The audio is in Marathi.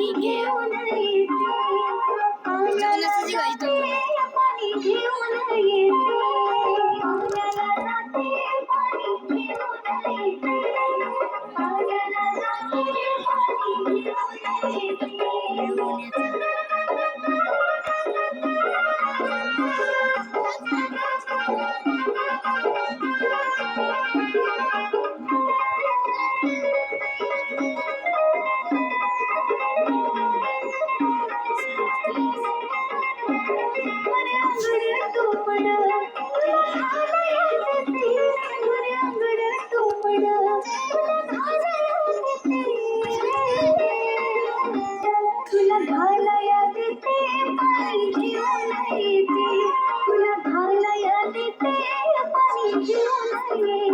पाणी घेऊन येते, अंगाला जाते पाणी घेऊन येते, अंगाला जाते पाणी घेऊन येते, अंगाला जाते पाणी घेऊन येते. तुला घालाया देते पाणी घेऊन येते, तुला घालाया देते पाणी घेऊन येते.